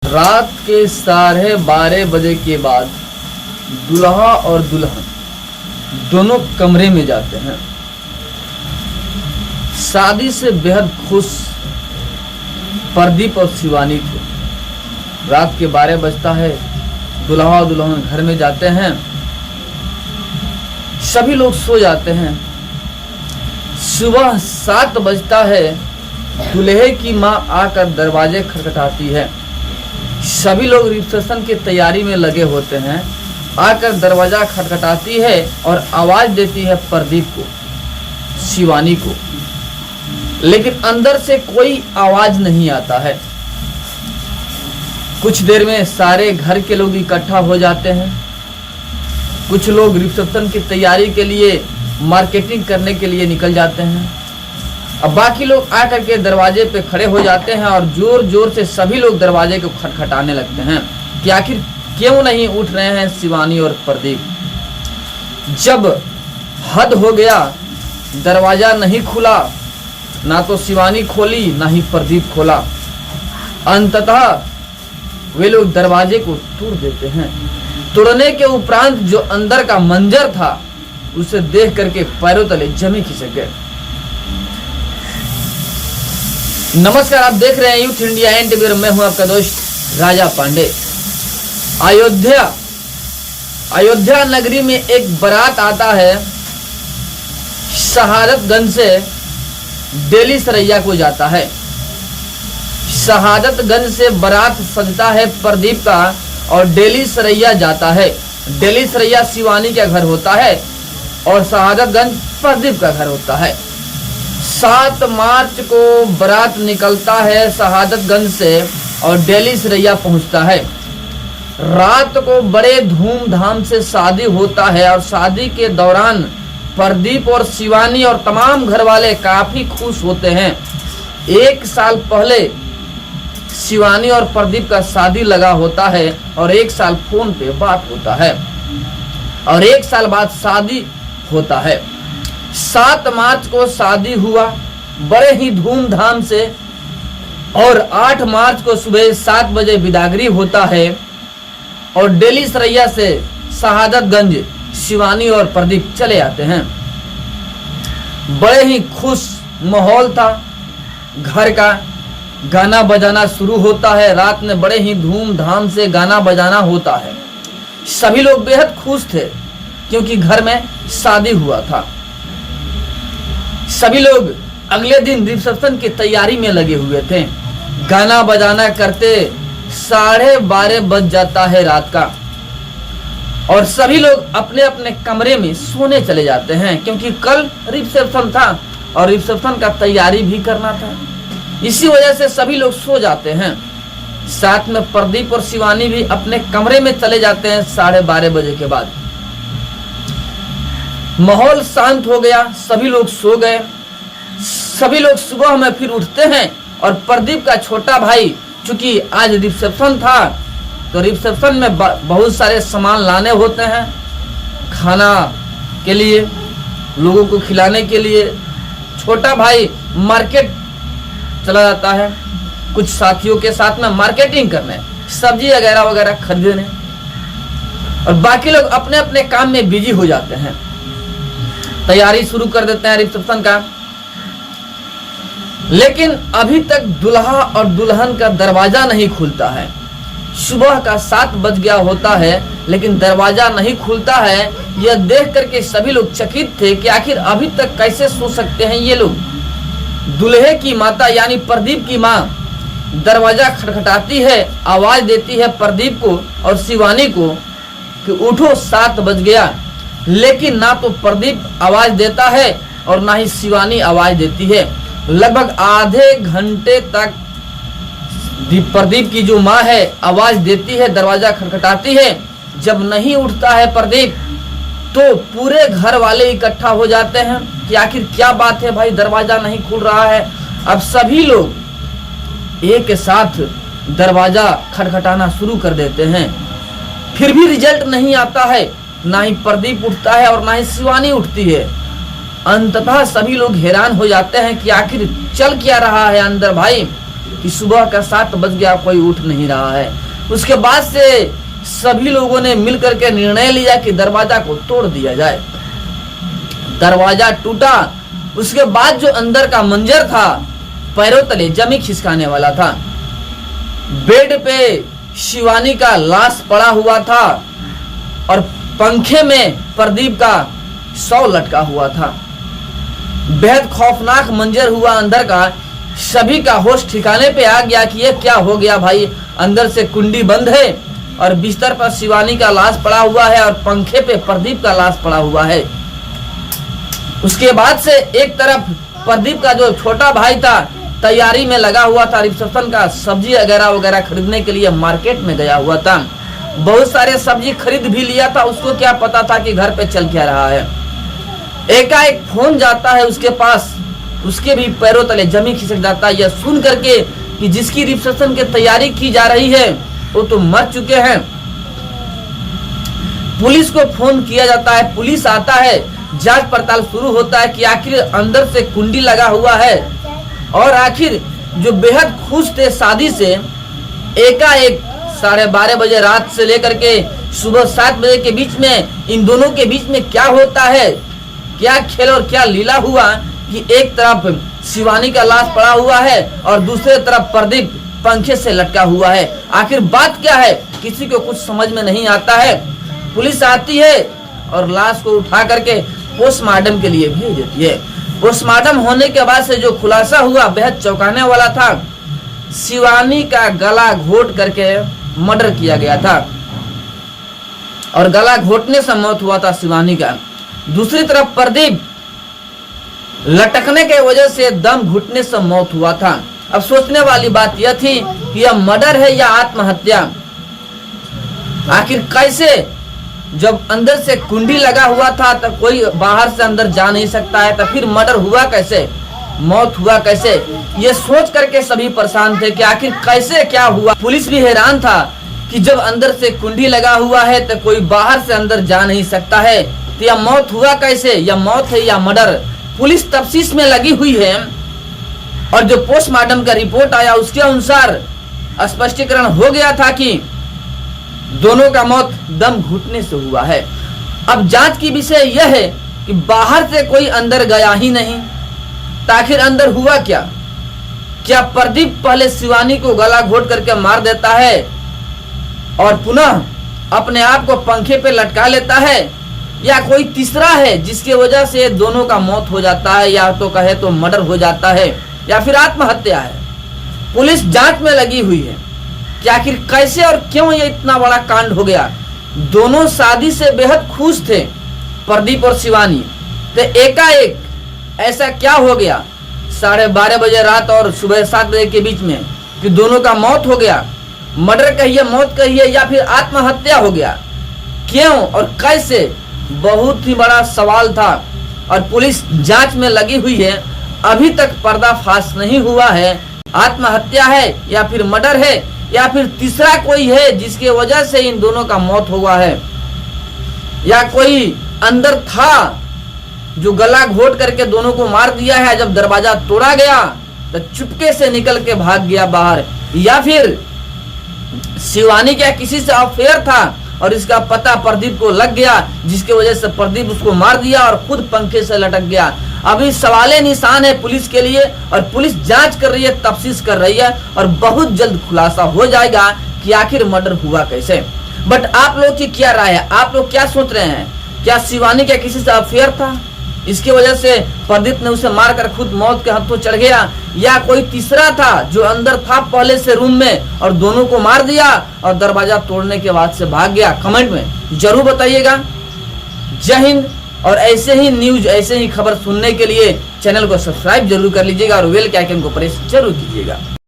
रात के 12:30 बजे के बाद दुल्हा और दुल्हन दोनों कमरे में जाते हैं। शादी से बेहद खुश प्रदीप और शिवानी थे। रात के 12 बजता है, दुल्हा और दुल्हन घर में जाते हैं। सभी लोग सो जाते हैं। सुबह 7 बजता है, दूल्हे की माँ आकर दरवाजे खटखटाती है। सभी लोग रिसेप्शन की तैयारी में लगे होते हैं। आकर दरवाजा खटखटाती है और आवाज देती है प्रदीप को, शिवानी को, लेकिन अंदर से कोई आवाज नहीं आता है। कुछ देर में सारे घर के लोग इकट्ठा हो जाते हैं। कुछ लोग रिसेप्शन की तैयारी के लिए, मार्केटिंग करने के लिए निकल जाते हैं। अब बाकी लोग आकर के दरवाजे पे खड़े हो जाते हैं और जोर जोर से सभी लोग दरवाजे को खटखटाने लगते हैं कि आखिर क्यों नहीं उठ रहे हैं शिवानी और प्रदीप। जब हद हो गया, दरवाजा नहीं खुला, ना तो शिवानी खोली ना ही प्रदीप खोला। अंततः वे लोग दरवाजे को तोड़ देते हैं। तोड़ने के उपरांत जो अंदर का मंजर था उसे देख करके पैरों तले जमी खिसक गए। नमस्कार, आप देख रहे हैं यूथ इंडिया एनटीवी और मैं हूं आपका दोस्त राजा पांडे। अयोध्या नगरी में एक बारात आता है। शहादतगंज से दिल्ली सरैया को जाता है। शहादतगंज से बारात सजता है प्रदीप का और दिल्ली सरैया जाता है। दिल्ली सरैया शिवानी का घर होता है और शहादतगंज प्रदीप का घर होता है। 7 मार्च को बारात निकलता है शहादतगंज से और दिल्ली सरैया पहुंचता है। रात को बड़े धूमधाम से शादी होता है और शादी के दौरान प्रदीप और शिवानी और तमाम घर वाले काफी खुश होते हैं। 1 साल पहले शिवानी और प्रदीप का शादी लगा होता है और 1 साल फोन पे बात होता है और 1 साल बाद शादी होता है। 7 मार्च को शादी हुआ बड़े ही धूमधाम से और 8 मार्च को सुबह 7 बजे बिदागरी होता है और दिल्ली सरैया से शहादतगंज शिवानी और प्रदीप चले आते हैं। बड़े ही खुश माहौल था। घर का गाना बजाना शुरू होता है। रात में बड़े ही धूमधाम से गाना बजाना होता है। सभी लोग बेहद खुश थे क्योंकि घर में शादी हुआ था। सभी लोग अगले दिन रिसेप्शन की तैयारी में लगे हुए थे। गाना बजाना करते 12:30 बज जाता है रात का और सभी लोग अपने अपने कमरे में सोने चले जाते हैं क्योंकि कल रिसेप्शन था और रिसेप्शन का तैयारी भी करना था। इसी वजह से सभी लोग सो जाते हैं। साथ में प्रदीप और शिवानी भी अपने कमरे में चले जाते हैं 12:30 बजे के बाद। माहौल शांत हो गया, सभी लोग सो गए। सभी लोग सुबह में फिर उठते हैं और प्रदीप का छोटा भाई, चूंकि आज रिसेप्शन था तो रिसेप्शन में बहुत सारे सामान लाने होते हैं खाना के लिए, लोगों को खिलाने के लिए। छोटा भाई मार्केट चला जाता है कुछ साथियों के साथ में मार्केटिंग करने, सब्जी वगैरह वगैरह खरीदने, और बाकी लोग अपने अपने काम में बिजी हो जाते हैं। तैयारी शुरू कर देते हैं रिसेप्शन का। लेकिन अभी तक दुल्हा और दुल्हन का दरवाजा नहीं खुलता है। सुबह का 7 बज गया होता है लेकिन दरवाजा नहीं खुलता है। यह देख करके सभी लोग चकित थे कि आखिर अभी तक कैसे सो सकते हैं ये लोग। दूल्हे की माता यानी प्रदीप की माँ दरवाजा खटखटाती है, आवाज देती है प्रदीप को और शिवानी को कि उठो 7 बज गया। लेकिन ना तो प्रदीप आवाज देता है और ना ही शिवानी आवाज देती है। लगभग आधे घंटे तक प्रदीप की जो माँ है आवाज देती है, दरवाजा खटखटाती है। जब नहीं उठता है प्रदीप तो पूरे घर वाले इकट्ठा हो जाते हैं कि आखिर क्या बात है भाई, दरवाजा नहीं खुल रहा है। अब सभी लोग एक साथ दरवाजा खटखटाना शुरू कर देते हैं। फिर भी रिजल्ट नहीं आता है। ना ही प्रदीप उठता है और ना ही शिवानी उठती है। अंततः सभी लोग हैरान हो जाते हैं कि आखिर चल क्या रहा है अंदर भाई। कि सुबह का 7 बज गया, कोई उठ नहीं रहा है। उसके बाद से सभी लोगों ने मिलकर के निर्णय लिया कि दरवाजा को तोड़ दिया जाए। दरवाजा टूटा। उसके बाद जो अंदर का मंजर था, पैरों तले जमी खिसकाने वाला था। बेड पे शिवानी का लाश पड़ा हुआ था और पंखे में प्रदीप का शव लटका हुआ था। बेहद खौफनाक मंजर हुआ अंदर का। सभी का होश ठिकाने पे आ गया कि ये क्या हो गया भाई। अंदर से कुंडी बंद है और बिस्तर पर शिवानी का लाश पड़ा हुआ है और पंखे पे प्रदीप का लाश पड़ा हुआ है। उसके बाद से एक तरफ प्रदीप का जो छोटा भाई था तैयारी में लगा हुआ था, रिसेप्शन का सब्जी वगैरह खरीदने के लिए मार्केट में गया हुआ था। बहुत सारे सब्जी खरीद भी लिया था। उसको क्या पता था कि घर पे चल क्या रहा है। एकाएक फोन जाता है उसके पास, उसके भी पैरों तले जमी खिसक जाता है। यह सुन करके कि जिसकी रिसेप्शन की तैयारी की जा रही है वो तो मर चुके हैं। पुलिस को फोन किया जाता है, पुलिस आता है, जांच पड़ताल शुरू होता है कि आखिर अंदर से कुंडी लगा हुआ है और आखिर जो बेहद खुश थे शादी से, एकाएक 12:30 बजे रात से लेकर के सुबह 7 बजे के बीच में इन दोनों के बीच में क्या होता है, क्या खेल और क्या लीला हुआ कि एक तरफ शिवानी का लाश पड़ा हुआ है और दूसरे तरफ प्रदीप पंखे से लटका हुआ है। आखिर बात क्या है किसी को कुछ समझ में नहीं आता है। पुलिस आती है और लाश को उठा करके पोस्टमार्टम के लिए भेज देती है। पोस्टमार्टम होने के बाद से जो खुलासा हुआ बेहद चौंकाने वाला था। शिवानी का गला घोट करके मर्डर किया गया था और गला घोटने से मौत हुआ था शिवानी का। दूसरी तरफ प्रदीप लटकने के वजह से दम घुटने से मौत हुआ था। अब सोचने वाली बात यह थी कि यह मर्डर है या आत्महत्या। आखिर कैसे, जब अंदर से कुंडी लगा हुआ था तो कोई बाहर से अंदर जा नहीं सकता है, तो फिर मर्डर हुआ कैसे, मौत हुआ कैसे, ये सोच करके सभी परेशान थे कि आखिर कैसे क्या हुआ। पुलिस भी हैरान था कि जब अंदर से कुंडी लगा हुआ है तो कोई बाहर से अंदर जा नहीं सकता है, तो यह मौत हुआ कैसे, यह मौत है या मर्डर। पुलिस तफ्तीश में लगी हुई है और जो पोस्टमार्टम का रिपोर्ट आया उसके अनुसार स्पष्टीकरण हो गया था कि दोनों का मौत दम घुटने से हुआ है। अब जांच की विषय यह है कि बाहर से कोई अंदर गया ही नहीं, तो आखिर अंदर हुआ क्या। क्या प्रदीप पहले शिवानी को गला घोट करके मार देता है और पुनः अपने आप को पंखे पे लटका लेता है, या कोई तीसरा है जिसकी वजह से दोनों का मौत हो जाता है, या तो कहे तो मर्डर हो जाता है, या फिर आत्महत्या है। पुलिस जांच में लगी हुई है कि आखिर कैसे और क्यों ये इतना बड़ा कांड हो गया। दोनों शादी से बेहद खुश थे प्रदीप और शिवानी, तो एकाएक ऐसा क्या हो गया 12:30 बजे रात और सुबह 7 बजे के बीच में कि दोनों का मौत हो गया। मर्डर कहिए, मौत कहिए, या फिर आत्महत्या हो गया, क्यों और कैसे, बहुत ही बड़ा सवाल था और पुलिस जांच में लगी हुई है। अभी तक पर्दाफाश नहीं हुआ है आत्महत्या है या फिर मर्डर है या फिर तीसरा कोई है जिसकी वजह से इन दोनों का मौत हुआ है, या कोई अंदर था जो गला घोट करके दोनों को मार दिया है। जब दरवाजा तोड़ा गया तो चुपके से निकल के भाग गया बाहर, या फिर शिवानी क्या किसी से अफेयर था और इसका पता प्रदीप को लग गया जिसकी वजह से प्रदीप उसको मार दिया और खुद पंखे से लटक गया। अभी सवाले निशान है पुलिस के लिए और पुलिस जांच कर रही है, तफ्तीश कर रही है और बहुत जल्द खुलासा हो जाएगा कि आखिर मर्डर हुआ कैसे। बट आप लोग की क्या राय है, आप लोग क्या सोच रहे हैं, क्या शिवानी क्या किसी से अफेयर था इसकी वजह से प्रदीप ने उसे मारकर खुद मौत के हाथों चढ़ गया, या कोई तीसरा था जो अंदर था पहले से रूम में और दोनों को मार दिया और दरवाजा तोड़ने के बाद से भाग गया। कमेंट में जरूर बताइएगा। जय हिंद। और ऐसे ही न्यूज, ऐसे ही खबर सुनने के लिए चैनल को सब्सक्राइब जरूर कर लीजिएगा और बेल के आइकन को प्रेस जरूर कीजिएगा।